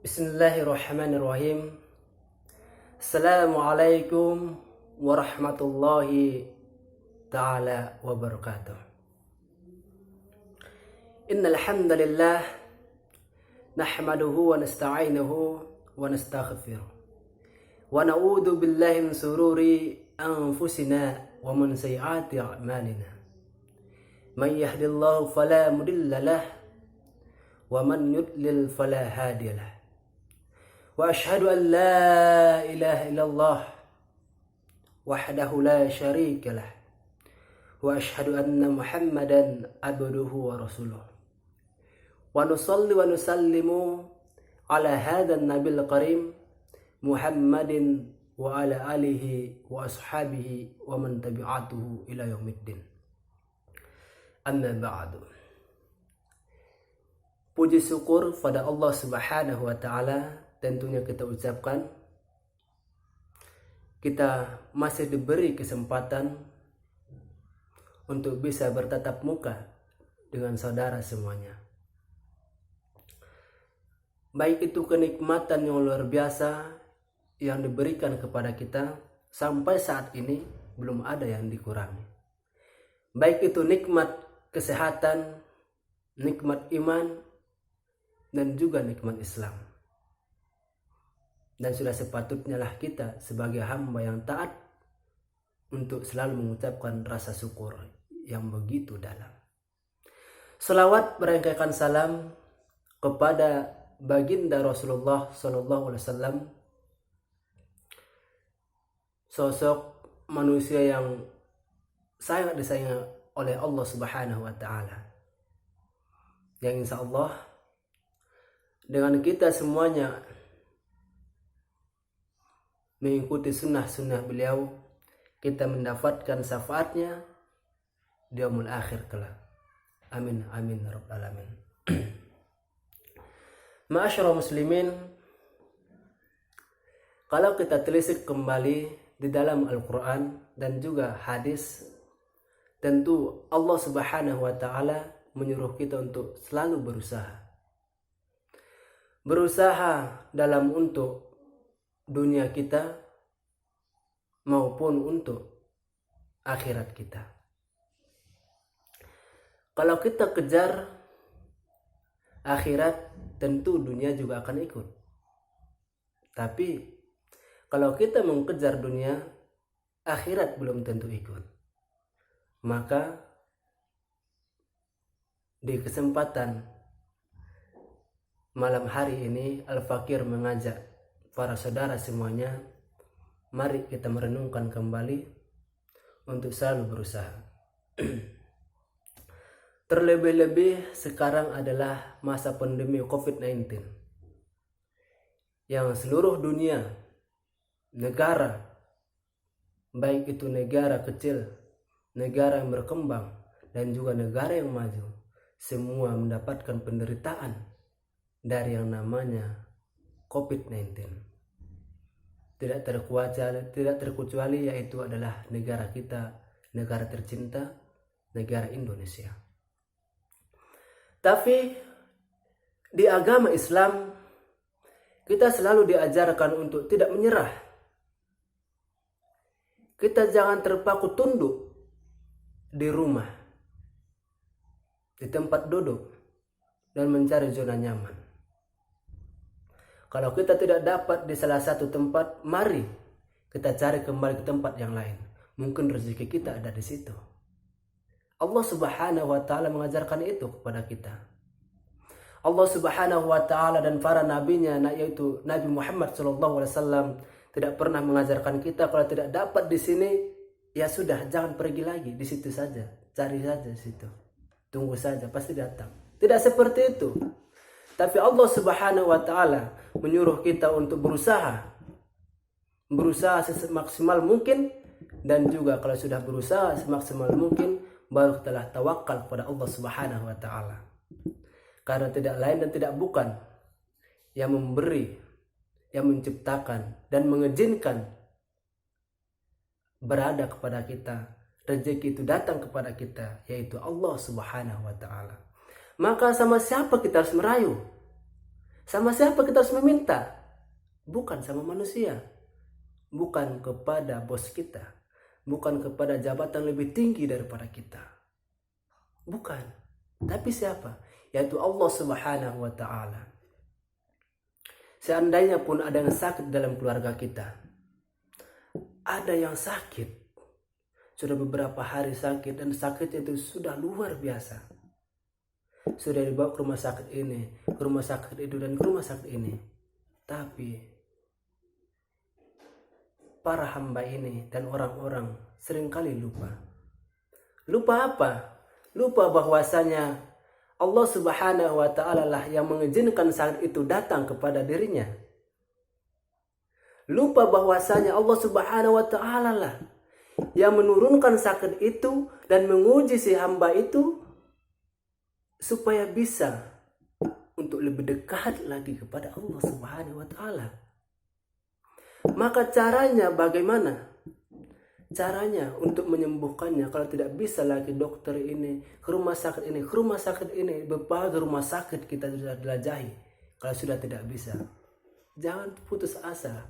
Bismillahirrahmanirrahim. Assalamualaikum warahmatullahi ta'ala wabarakatuh. Innal hamdalillah nahmaduhu wa nasta'inuhu wa nastaghfiruh. Wa na'udzu billahi min sururi anfusina wa min sayyiati a'malina. Man yahdihillahu fala mudilla lahu wa man yudlil fala hadiyalah. Wa ashhadu an la ilaha illallah wahdahu la syarika lah. Wa ashhadu anna Muhammadan abduhu wa rasuluh. Wa nusalli wa nusallimu ala hadzal nabil karim Muhammadin wa ala alihi wa ashabihi wa man tabi'atuhu ila yaumiddin. Amma ba'du. Puji syukur pada Allah Subhanahu wa taala tentunya kita ucapkan. Kita masih diberi kesempatan untuk bisa bertatap muka dengan saudara semuanya. Baik itu kenikmatan yang luar biasa yang diberikan kepada kita sampai saat ini belum ada yang dikurangi. Baik itu nikmat kesehatan, nikmat iman, dan juga nikmat Islam. Dan sudah sepatutnya lah kita sebagai hamba yang taat untuk selalu mengucapkan rasa syukur yang begitu dalam. Selawat berangkaikan salam kepada baginda Rasulullah SAW, sosok manusia yang sangat disayang oleh Allah Subhanahu wa taala. Yang insya Allah dengan kita semuanya mengikuti sunnah-sunnah beliau, kita mendapatkan syafaatnya di yaumul akhir kelak. Amin amin ya rabbal alamin. Ma'asyiral muslimin, kalau kita telisik kembali di dalam Al-Quran dan juga hadis, tentu Allah Subhanahu wa taala menyuruh kita untuk selalu berusaha dalam untuk dunia kita maupun untuk akhirat kita. Kalau kita kejar akhirat, tentu dunia juga akan ikut. Tapi kalau kita mengejar dunia, akhirat belum tentu ikut. Maka di kesempatan malam hari ini Al-Fakir mengajak para saudara semuanya, mari kita merenungkan kembali untuk selalu berusaha. Terlebih-lebih sekarang adalah masa pandemi COVID-19 yang seluruh dunia, negara, baik itu negara kecil, negara yang berkembang, dan juga negara yang maju, semua mendapatkan penderitaan dari yang namanya COVID-19. Tidak terkecuali yaitu adalah negara kita, negara tercinta, negara Indonesia. Tapi di agama Islam kita selalu diajarkan untuk tidak menyerah. Kita jangan terpaku tunduk di rumah, di tempat duduk, dan mencari zona nyaman. Kalau kita tidak dapat di salah satu tempat, mari kita cari kembali ke tempat yang lain. Mungkin rezeki kita ada di situ. Allah Subhanahu wa taala mengajarkan itu kepada kita. Allah Subhanahu wa taala dan para nabinya, yaitu Nabi Muhammad SAW, tidak pernah mengajarkan kita kalau tidak dapat di sini, ya sudah, jangan pergi lagi, di situ saja, cari saja di situ, tunggu saja, pasti datang. Tidak seperti itu. Tapi Allah Subhanahu wa taala menyuruh kita untuk berusaha semaksimal mungkin, dan juga kalau sudah berusaha semaksimal mungkin, baru telah tawakal kepada Allah Subhanahu wa taala. Karena tidak lain dan tidak bukan yang memberi, yang menciptakan dan mengizinkan berada kepada kita, rezeki itu datang kepada kita, yaitu Allah Subhanahu wa taala. Maka sama siapa kita harus merayu? Sama siapa kita harus meminta? Bukan sama manusia. Bukan kepada bos kita. Bukan kepada jabatan lebih tinggi daripada kita. Bukan. Tapi siapa? Yaitu Allah Subhanahu wa ta'ala. Seandainya pun ada yang sakit dalam keluarga kita. Ada yang sakit. Sudah beberapa hari sakit dan sakitnya itu sudah luar biasa. Sudah dibawa ke rumah sakit ini, ke rumah sakit itu, dan ke rumah sakit ini. Tapi para hamba ini dan orang-orang seringkali lupa. Lupa apa? Lupa bahwasanya Allah Subhanahu wa ta'ala lah yang mengizinkan sakit itu datang kepada dirinya. Lupa bahwasanya Allah Subhanahu wa ta'ala lah yang menurunkan sakit itu dan menguji si hamba itu supaya bisa untuk lebih dekat lagi kepada Allah Subhanahu wa ta'ala. Maka caranya bagaimana? Caranya untuk menyembuhkannya, kalau tidak bisa lagi dokter ini, ke rumah sakit ini, ke rumah sakit ini, berbagai rumah sakit kita sudah jelajahi. Kalau sudah tidak bisa, jangan putus asa.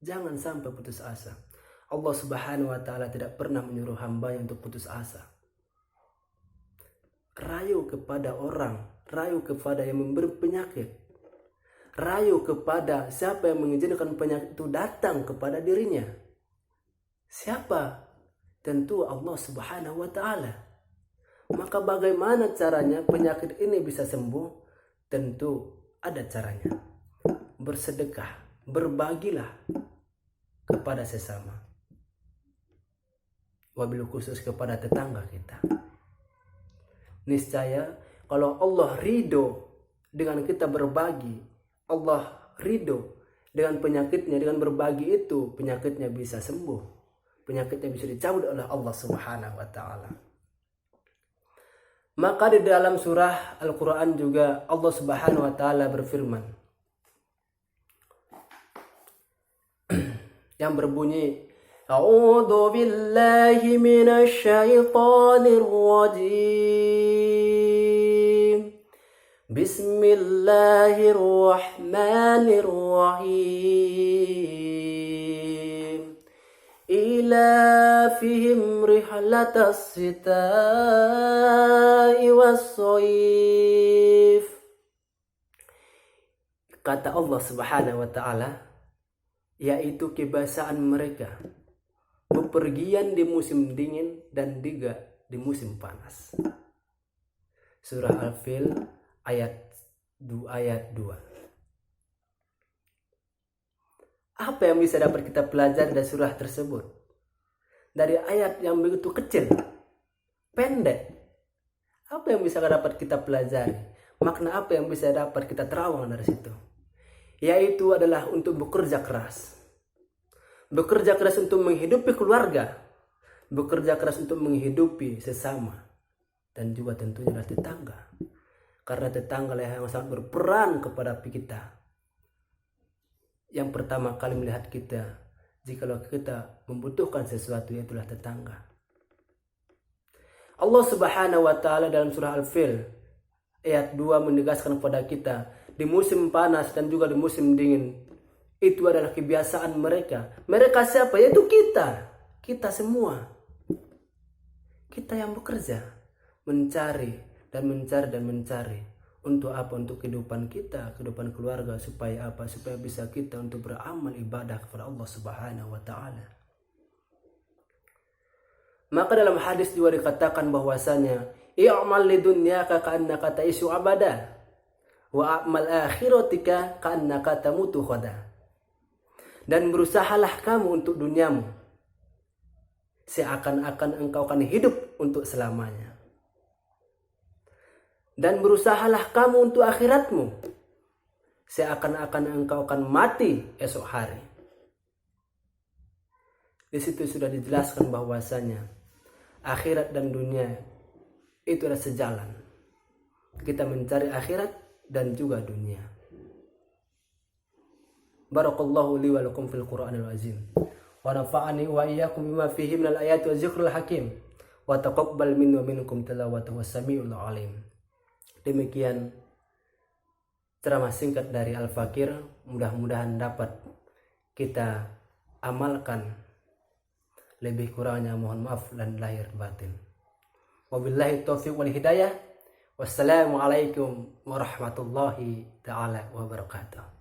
Jangan sampai putus asa. Allah Subhanahu wa ta'ala tidak pernah menyuruh hambanya untuk putus asa. Rayu kepada orang, rayu kepada yang memberi penyakit, rayu kepada siapa yang mengizinkan penyakit itu datang kepada dirinya. Siapa? Tentu Allah Subhanahu wa ta'ala. Maka bagaimana caranya penyakit ini bisa sembuh? Tentu ada caranya. Bersedekah, berbagilah kepada sesama. Wabil khusus kepada tetangga kita. Niscaya kalau Allah ridho dengan kita berbagi, Allah ridho dengan penyakitnya, dengan berbagi itu penyakitnya bisa sembuh, penyakitnya bisa dicabut oleh Allah Subhanahu wa ta'ala. Maka di dalam surah Al-Quran juga Allah Subhanahu wa ta'ala berfirman yang berbunyi, A'udzu billahi minasy syaithanir rajim. Bismillahirrahmanirrahim. Ilafihim rihlatas sita'i was-shayf. Kata Allah Subhanahu wa ta'ala, yaitu kebiasaan mereka bepergian di musim dingin dan juga di musim panas. Surah Al-Fil ayat 2. Apa yang bisa dapat kita pelajari dari surah tersebut? Dari ayat yang begitu kecil, pendek. Apa yang bisa dapat kita pelajari? Makna apa yang bisa dapat kita terawang dari situ? Yaitu adalah untuk bekerja keras. Bekerja keras untuk menghidupi keluarga, bekerja keras untuk menghidupi sesama, dan juga tentunya adalah tetangga. Karena tetangga yang sangat berperan kepada kita. Yang pertama kali melihat kita, jikalau kita membutuhkan sesuatu, yaitulah tetangga. Allah Subhanahu wa ta'ala dalam surah Al-Fil ayat 2 menegaskan kepada kita, di musim panas dan juga di musim dingin, itu adalah kebiasaan mereka. Mereka siapa? Yaitu kita. Kita semua. Kita yang bekerja. Mencari. Untuk apa? Untuk kehidupan kita, kehidupan keluarga. Supaya apa? Supaya bisa kita untuk beramal ibadah kepada Allah Subhanahu wa ta'ala. Maka dalam hadis juga dikatakan bahwasanya, i'mal lidunyaka ka'annaka ta'ishu abada. Wa a'mal akhiratika ka'annaka tamutu khada. Dan berusahalah kamu untuk duniamu, seakan-akan engkau akan hidup untuk selamanya. Dan berusahalah kamu untuk akhiratmu, seakan-akan engkau akan mati esok hari. Di situ sudah dijelaskan bahwasanya akhirat dan dunia itu adalah sejalan. Kita mencari akhirat dan juga dunia. Barakallahu li wa lakum fil Qur'anil azim. Wa nafa'ani wa iyyakum bima fihi minal ayati wa zikril hakim. Wa taqabbal minni wa minkum tilawatahu was samiul alim. Demikian ceramah singkat dari Al-Fakir, mudah-mudahan dapat kita amalkan. Lebih kurangnya mohon maaf dan lahir batin. Wabillahi taufiq wal hidayah. Wassalamualaikum warahmatullahi ta'ala wabarakatuh.